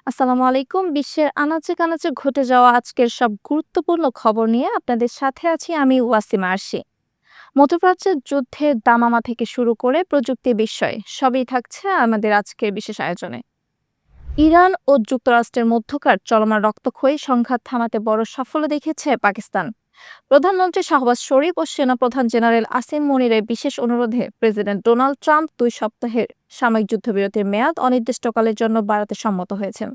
আসসালামু আলাইকুম। বিশ্বের আনাচে কানাচে ঘটে যাওয়া আজকের সব গুরুত্বপূর্ণ খবর নিয়ে আপনাদের সাথে আছি আমি ওয়াসিমা আরশি। মধ্যপ্রাচ্যের যুদ্ধের দামামা থেকে শুরু করে প্রযুক্তি বিষয় সবই থাকছে আমাদের আজকের বিশেষ আয়োজনে। ইরান ও যুক্তরাষ্ট্রের মধ্যকার চলমান রক্তক্ষয়ী সংঘাত থামাতে বড় সাফল্য দেখিয়েছে পাকিস্তান। প্রধানমন্ত্রী শাহবাজ শরীফ ও সেনাপ্রধান জেনারেল আসিম মনিরের বিশেষ অনুরোধে প্রেসিডেন্ট ডোনাল্ড ট্রাম্প 2 সপ্তাহের সাময়িক যুদ্ধবিরতির মেয়াদ অনির্দিষ্টকালের জন্য বাড়াতে সম্মত হয়েছেন।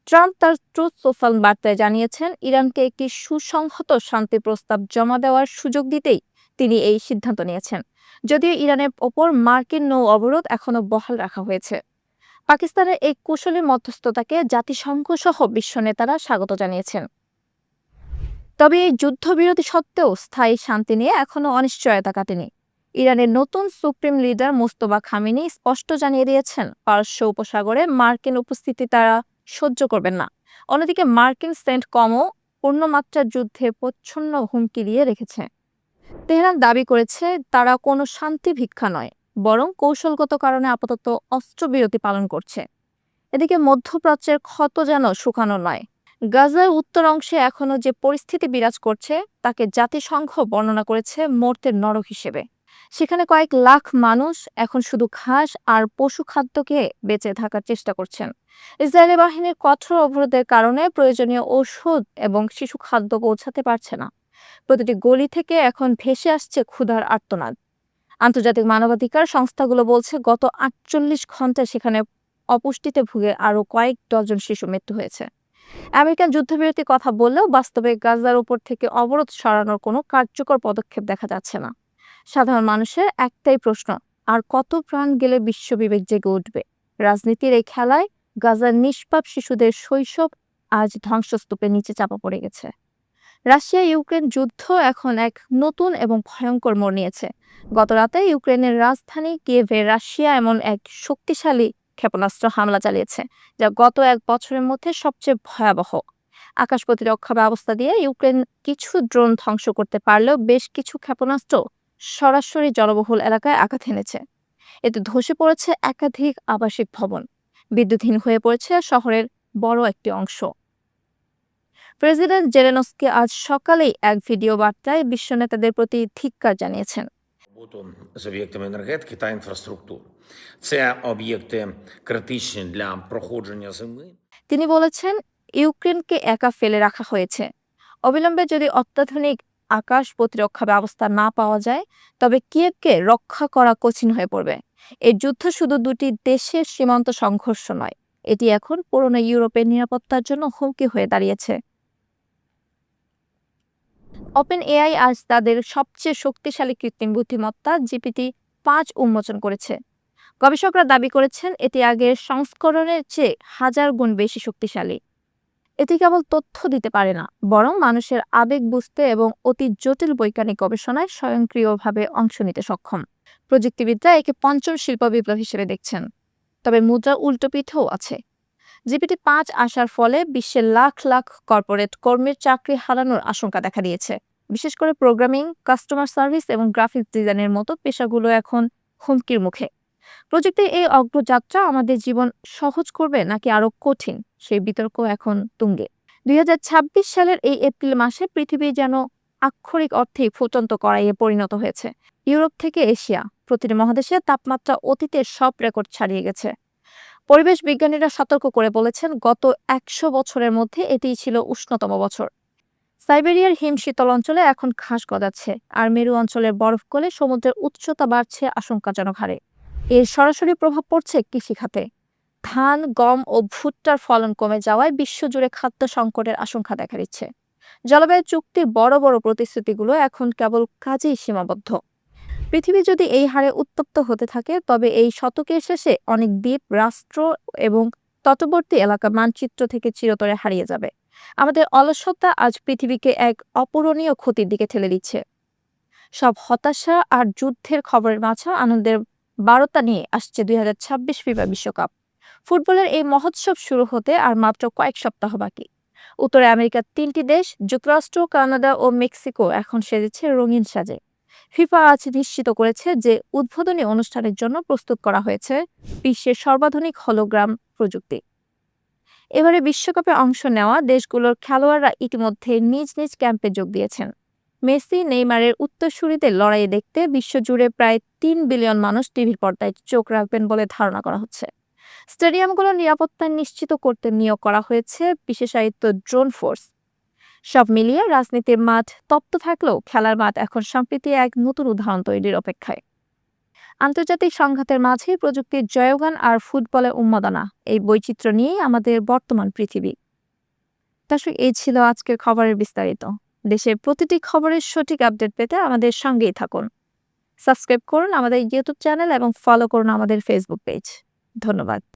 ট্রাম্প তার ট্রুথ সোশ্যাল বার্তায় জানিয়েছেন, ইরানকে একটি সুসংহত শান্তি প্রস্তাব জমা দেওয়ার সুযোগ দিতেই তিনি এই সিদ্ধান্ত নিয়েছেন। যদিও ইরানের ওপর মার্কিন নৌ অবরোধ এখনো বহাল রাখা হয়েছে। পাকিস্তানের এই কুশলী মধ্যস্থতাকে জাতিসংঘ সহ বিশ্ব নেতারা স্বাগত জানিয়েছেন। তবে এই যুদ্ধবিরতি সত্ত্বেও স্থায়ী শান্তি নিয়ে এখনো অনিশ্চয়তা কাটেনি। ইরানের নতুন সুপ্রিম লিডার মোস্তফা খামেনি স্পষ্ট জানিয়ে দিয়েছেন, পারস্য উপসাগরে মার্কিন উপস্থিতি তারা সহ্য করবেন না। অন্যদিকে মার্কিন সেন্টকমও পূর্ণমাত্রার যুদ্ধে প্রচ্ছন্ন হুমকি দিয়ে রেখেছে। তেহরান দাবি করেছে তারা কোনো শান্তি ভিক্ষা নয়, বরং কৌশলগত কারণে আপাতত অস্ত্রবিরতি পালন করছে। এদিকে মধ্যপ্রাচ্যের ক্ষত যেন শুকানো নয়। গাজার উত্তর অংশে এখনো যে পরিস্থিতি বিরাজ করছে তাকে জাতিসংঘ বর্ণনা করেছে মর্ত্যের নরক হিসেবে। সেখানে কয়েক লাখ মানুষ এখন শুধু ঘাস আর পশু খাদ্যকে বেঁচে থাকার চেষ্টা করছেন। ইসরায়েলি বাহিনীর কঠোর অবরোধের কারণে প্রয়োজনীয় ওষুধ এবং শিশু খাদ্য পৌঁছাতে পারছে না। প্রতিটি গলি থেকে এখন ভেসে আসছে ক্ষুধার আর্তনাদ। আন্তর্জাতিক মানবাধিকার সংস্থাগুলো বলছে, গত ৪৮ ঘন্টায় সেখানে অপুষ্টিতে ভুগে আরও কয়েক ডজন শিশু মৃত্যু হয়েছে। আমেরিকান যুদ্ধবিরতির কথা বললেও বাস্তবে গাজার উপর থেকে অবরোধ সরানোর কোনো কার্যকর পদক্ষেপ দেখা যাচ্ছে না। সাধারণ মানুষের একটাই প্রশ্ন, আর কত প্রাণ গেলে বিশ্ব বিবেক জেগে উঠবে? রাজনীতির এই খেলায় গাজার নিষ্পাপ শিশুদের শৈশব আজ ধ্বংসস্তূপের নিচে চাপা পড়ে গেছে। রাশিয়া ইউক্রেন যুদ্ধ এখন এক নতুন এবং ভয়ঙ্কর মোড় নিয়েছে। গতরাতে ইউক্রেনের রাজধানী কিয়েভে রাশিয়া এমন এক শক্তিশালী ক্ষেপণাস্ত্র হামলা চালিয়েছে, যা গত 1 বছরের মধ্যে সবচেয়ে ভয়াবহ। আকাশ প্রতিরক্ষা ব্যবস্থা দিয়ে ইউক্রেন কিছু ড্রোন ধ্বংস করতে পারলেও বেশ কিছু ক্ষেপণাস্ত্র সরাসরি জনবহুল এলাকায় আঘাত এনেছে। এতে ধসে পড়েছে একাধিক আবাসিক ভবন, বিদ্যুৎহীন হয়ে পড়েছে শহরের বড় একটি অংশ। প্রেসিডেন্ট জেলেনস্কি আজ সকালেই এক ভিডিও বার্তায় বিশ্ব নেতাদের প্রতি ধিক্কার জানিয়েছেন। Роботу з об'єктами енергетики та інфраструктури. Це об'єкти критичні для проходження зими. তিনি বলেছেন, ইউক্রেনকে একা ফেলে রাখা হয়েছে। অবিলম্বে যদি অত্যাধুনিক আকাশ প্রতিরক্ষা ব্যবস্থা না পাওয়া যায়, তবে কিয়েভকে রক্ষা করা কঠিন হয়ে পড়বে। এই যুদ্ধ শুধু দুটি দেশের সীমান্ত সংঘর্ষ নয়, এটি এখন পুরনো ইউরোপের নিরাপত্তার জন্য হুমকি হয়ে দাঁড়িয়েছে। ওপেন এআই আজ তাদের সবচেয়ে শক্তিশালী কৃত্রিম বুদ্ধিমত্তা GPT-5 উন্মোচন করেছে। গবেষকরা দাবি করেছেন এটি আগের সংস্করণের চেয়ে 1000 গুণ বেশি শক্তিশালী। এটি কেবল তথ্য দিতে পারে না, বরং মানুষের আবেগ বুঝতে এবং অতি জটিল বৈজ্ঞানিক গবেষণায় স্বয়ংক্রিয়ভাবে অংশ নিতে সক্ষম। প্রযুক্তিবিদরা একে পঞ্চম শিল্প বিপ্লব হিসেবে দেখছেন। তবে মুদ্রার উল্টো পিঠেও আছে। GPT-5 আসার ফলে বিশ্বের লাখ লাখ কর্পোরেট কর্মীর চাকরি হারানোর আশঙ্কা দেখা দিয়েছে। বিশেষ করে প্রোগ্রামিং, কাস্টমার সার্ভিস এবং গ্রাফিক্স ডিজাইনের মতো পেশাগুলো এখন হুমকির মুখে। প্রযুক্তির এই অগ্রযাত্রা আমাদের জীবন সহজ করবে নাকি আরো কঠিন, সেই বিতর্ক এখন তুঙ্গে। 2026 সালের এই এপ্রিল মাসে পৃথিবী যেন আক্ষরিক অর্থেই ফুটন্ত কড়াইয়ে পরিণত হয়েছে। ইউরোপ থেকে এশিয়া, প্রতিটি মহাদেশে তাপমাত্রা অতীতের সব রেকর্ড ছাড়িয়ে গেছে। পরিবেশ বিজ্ঞানীরা সতর্ক করে বলেছেন, গত 100 বছরের মধ্যে এটিই ছিল উষ্ণতম বছর। সাইবেরিয়ার হিম শীতল অঞ্চলে এখন ঘাস গজাচ্ছে, আর মেরু অঞ্চলের বরফ গলে সমুদ্রের উচ্চতা বাড়ছে আশঙ্কাজনক হারে। এর সরাসরি প্রভাব পড়ছে কৃষিখাতে। ধান, গম ও ভুট্টার ফলন কমে যাওয়ায় বিশ্বজুড়ে খাদ্য সংকটের আশঙ্কা দেখা দিচ্ছে। জলবায়ু চুক্তির বড় বড় প্রতিশ্রুতিগুলো এখন কেবল কাজেই সীমাবদ্ধ। পৃথিবী যদি এই হারে উত্তপ্ত হতে থাকে, তবে এই শতকের শেষে অনেক দ্বীপ রাষ্ট্র এবং তটবর্তী এলাকা মানচিত্র থেকে চিরতরে হারিয়ে যাবে। আমাদের অলসতা আজ পৃথিবীকে এক অপূরণীয় ক্ষতির দিকে ঠেলে দিচ্ছে। সব হতাশা আর যুদ্ধের খবরের মাঝে আনন্দের বার্তা নিয়ে আসছে 2026 ফিফা বিশ্বকাপ। ফুটবলের এই মহোৎসব শুরু হতে আর মাত্র কয়েক সপ্তাহ বাকি। উত্তরে আমেরিকার 3টি দেশ, যুক্তরাষ্ট্র, কানাডা ও মেক্সিকো এখন সেজেছে রঙিন সাজে। ফিফা আজ নিশ্চিত করেছে যে উদ্বোধনী অনুষ্ঠানের জন্য প্রস্তুত করা হয়েছে বিশ্বের সর্বাধুনিক হলোগ্রাম প্রযুক্তি। এবারে বিশ্বকাপে অংশ নেওয়া দেশগুলোর খেলোয়াড়রা ইতিমধ্যে নিজ নিজ ক্যাম্পে যোগ দিয়েছেন। মেসি নেইমারের উত্তরসূরিদের লড়াই দেখতে বিশ্বজুড়ে প্রায় ৩ বিলিয়ন মানুষ টিভির পর্দায় চোখ রাখবেন বলে ধারণা করা হচ্ছে। স্টেডিয়ামগুলোর নিরাপত্তা নিশ্চিত করতে নিয়োগ করা হয়েছে বিশেষায়িত ড্রোন ফোর্স। সব মিলিয়ে রাজনীতির মাঠ তপ্ত থাকলেও খেলার মাঠ এখন সম্প্রতি এক নতুন উদাহরণ তৈরির অপেক্ষায়। আন্তর্জাতিক সংঘাতের মাঝে প্রযুক্তির জয়গান আর ফুটবলের উন্মাদনা, এই বৈচিত্র্য নিয়েই আমাদের বর্তমান পৃথিবী। দর্শক, এই ছিল আজকের খবরের বিস্তারিত। দেশের প্রতিটি খবরের সঠিক আপডেট পেতে আমাদের সঙ্গেই থাকুন। সাবস্ক্রাইব করুন আমাদের ইউটিউব চ্যানেল এবং ফলো করুন আমাদের ফেসবুক পেজ। ধন্যবাদ।